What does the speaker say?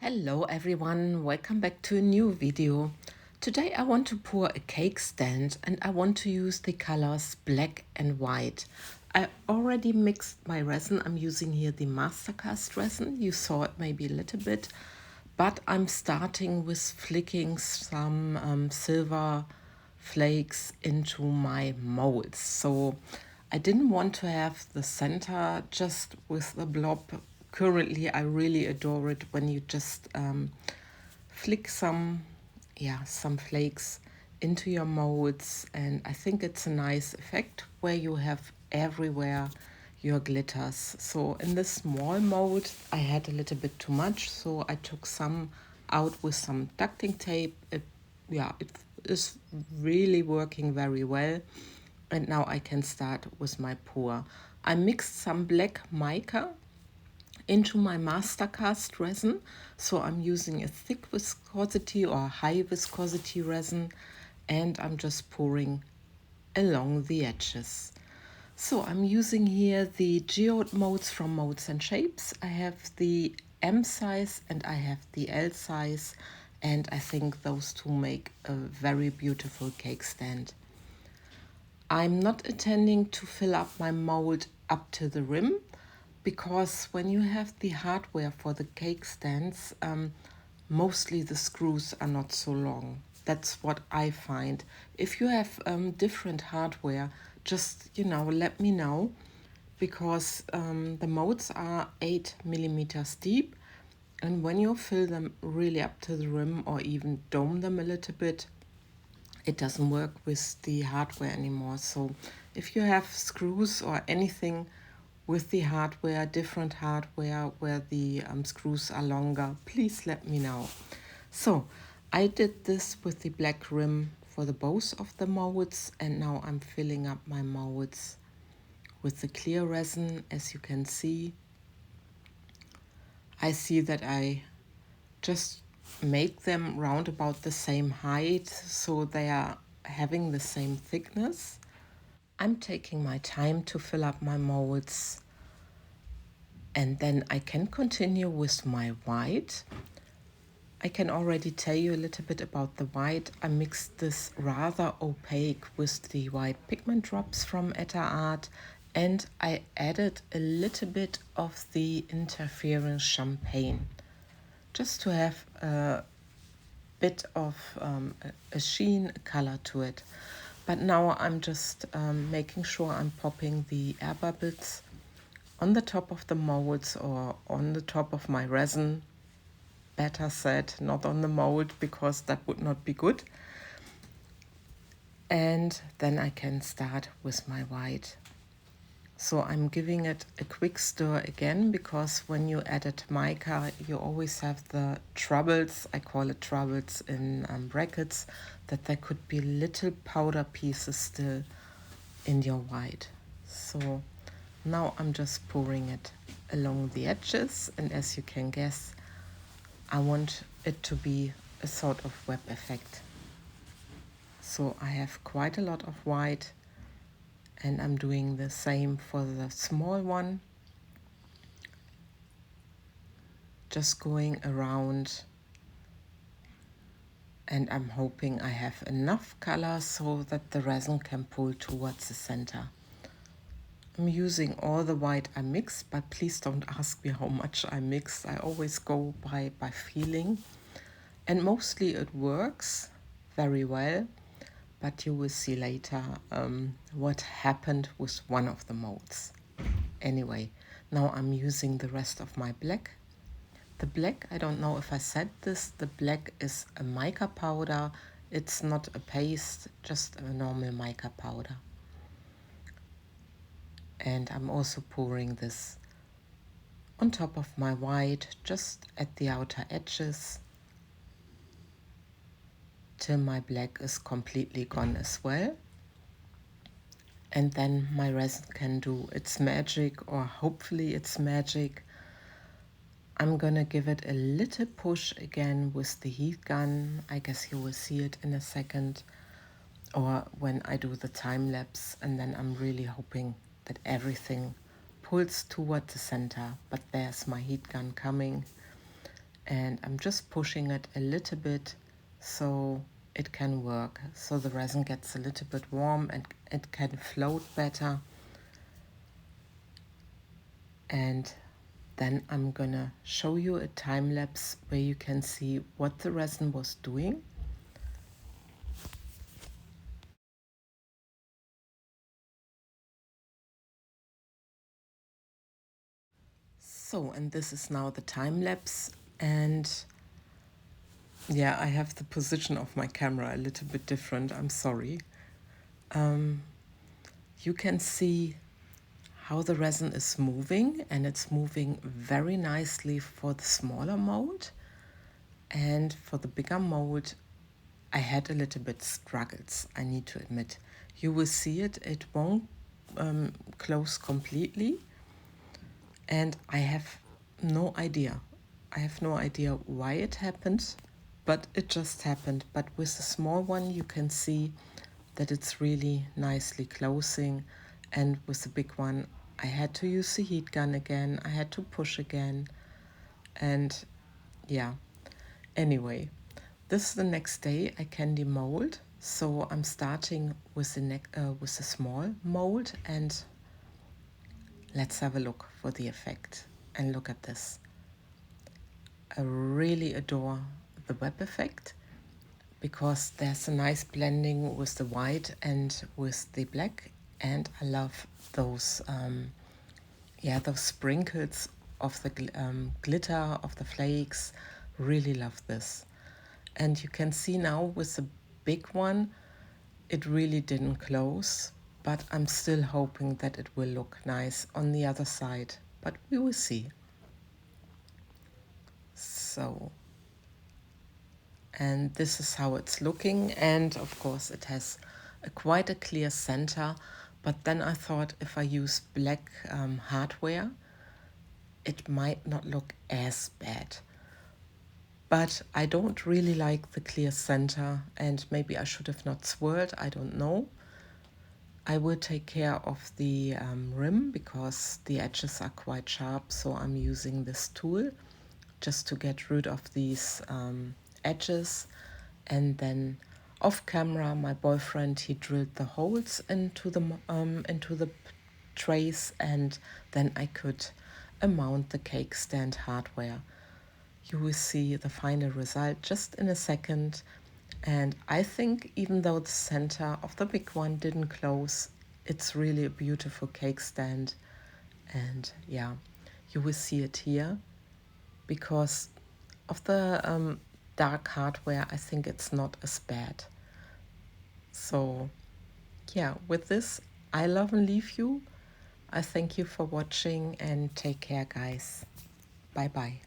Hello everyone, welcome back to a new video. Today I want to pour a cake stand and I want to use the colors black and white. I already mixed my resin. I'm using here the Mastercast resin. You saw it maybe a little bit, but I'm starting with flicking some silver flakes into my molds. So I didn't want to have the center just with the blob. Currently, I really adore it when you just flick some flakes into your molds, and I think it's a nice effect where you have everywhere your glitters. So in this small mold, I had a little bit too much, so I took some out with some ducting tape. It is really working very well. And now I can start with my pour. I mixed some black mica into my Mastercast resin. So I'm using a thick viscosity or high viscosity resin, and I'm just pouring along the edges. So I'm using here the Geode molds from MoldsandShapes. I have the M size and I have the L size, and I think those two make a very beautiful cake stand. I'm not intending to fill up my mold up to the rim, because when you have the hardware for the cake stands, mostly the screws are not so long. That's what I find. If you have different hardware, just let me know, because the molds are 8 millimeters deep, and when you fill them really up to the rim or even dome them a little bit, it doesn't work with the hardware anymore. So if you have screws or anything with the hardware, different hardware where the screws are longer, please let me know. So I did this with the black rim for the both of the molds, and now I'm filling up my molds with the clear resin. As you can see, I see that I just make them round about the same height, so they are having the same thickness. I'm taking my time to fill up my molds, and then I can continue with my white. I can already tell you a little bit about the white. I mixed this rather opaque with the white pigment drops from Etta Art, and I added a little bit of the interference champagne, just to have a bit of a sheen, a color to it. But now I'm just making sure I'm popping the air bubbles on the top of the molds or on the top of my resin. Better said, not on the mold, because that would not be good. And then I can start with my white. So I'm giving it a quick stir again, because when you added mica, you always have the troubles, I call it troubles in brackets, that there could be little powder pieces still in your white. So now I'm just pouring it along the edges, and as you can guess, I want it to be a sort of web effect. So I have quite a lot of white, and I'm doing the same for the small one. Just going around, and I'm hoping I have enough color so that the resin can pull towards the center. I'm using all the white I mixed, but please don't ask me how much I mix. I always go by feeling, and mostly it works very well, but you will see later what happened with one of the molds. Anyway, now I'm using the rest of my black. The black, I don't know if I said this, the black is a mica powder. It's not a paste, just a normal mica powder. And I'm also pouring this on top of my white, just at the outer edges, till my black is completely gone as well. And then my resin can do its magic, or hopefully its magic. I'm gonna give it a little push again with the heat gun. I guess you will see it in a second, or when I do the time lapse, and then I'm really hoping that everything pulls toward the center. But there's my heat gun coming, and I'm just pushing it a little bit so it can work, so the resin gets a little bit warm and it can float better. And then I'm gonna show you a time lapse where you can see what the resin was doing. So, and this is now the time lapse, and yeah, I have the position of my camera a little bit different, I'm sorry. You can see how the resin is moving, and it's moving very nicely for the smaller mold. And for the bigger mold, I had a little bit struggles, I need to admit. You will see it, it won't close completely. And I have no idea. I have no idea why it happened, but it just happened. But with the small one, you can see that it's really nicely closing. And with the big one, I had to use the heat gun again. I had to push again. And yeah, anyway, this is the next day I can demold. So I'm starting with the small mold, and let's have a look for the effect. And look at this. I really adore the web effect because there's a nice blending with the white and with the black, and I love those those sprinkles of the glitter of the flakes. Really love this. And you can see now with the big one, it really didn't close, but I'm still hoping that it will look nice on the other side, but we will see. So, and this is how it's looking, and of course it has quite a clear center, but then I thought if I use black hardware, it might not look as bad. But I don't really like the clear center, and maybe I should have not swirled, I don't know. I will take care of the rim because the edges are quite sharp, so I'm using this tool just to get rid of these edges. And then off camera, my boyfriend, he drilled the holes into the trays, and then I could mount the cake stand hardware. You will see the final result just in a second. And I think even though the center of the big one didn't close, it's really a beautiful cake stand. And yeah, you will see it here because of the dark hardware. I think it's not as bad. So yeah, with this, I love and leave you. I thank you for watching and take care, guys. Bye bye.